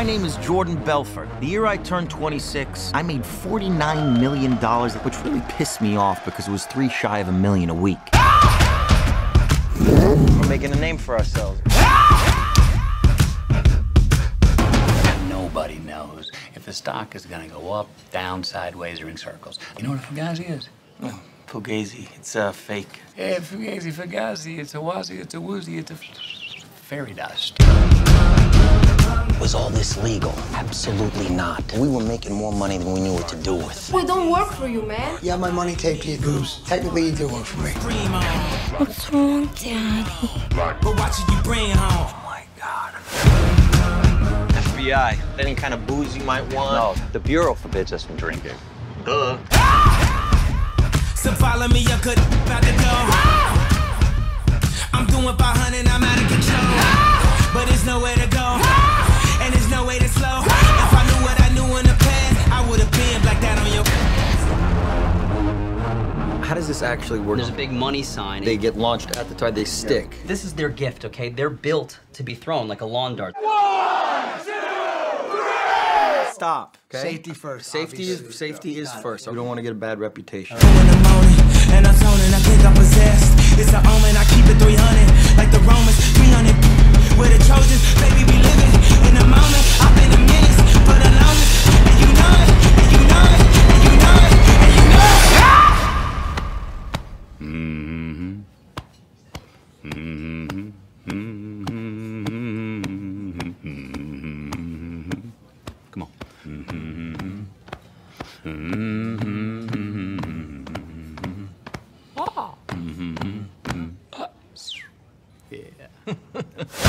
My name is Jordan Belfort. The year I turned 26, I made $49 million, which really pissed me off because it was 3 shy of $1 million a week. We're making a name for ourselves. Nobody knows if the stock is gonna go up, down, sideways, or in circles. You know what a fugazi is? Oh, Fugazi. It's fake. Yeah, fugazi, fugazi. It's a wazi, it's a woozy, it's a fairy dust. Was all this legal? Absolutely not. We were making more money than we knew what to do with. We don't work for you, man. You have my money taped to your boobs. Technically, you do work for me. What's wrong, Daddy? But watch it, you bring home. Oh my God. FBI. Any kind of booze you might want? No, the Bureau forbids us from drinking. Duh. So follow me, you could out the door. I'm doing 500, I'm out of control. But there's nowhere to go, and there's no way to slow. If I knew what I knew in the past, I would have been like that on your. How does this actually work? There's a big money sign. They get launched at the time, they stick. This is their gift, okay? They're built to be thrown like a lawn dart. 1, 2, 3. Stop. Okay? Safety first. Safety is first. We don't want to get a bad reputation. In the morning, and I'm zoning, I think I'm possessed. It's an omen, I keep it 300, like the Romans, 300. Where the Trojans, baby, be living in the moment. I've been in minutes for the longest, and you know it, and you know it, and you know it, and you know Mm-hmm. Come on. Yeah.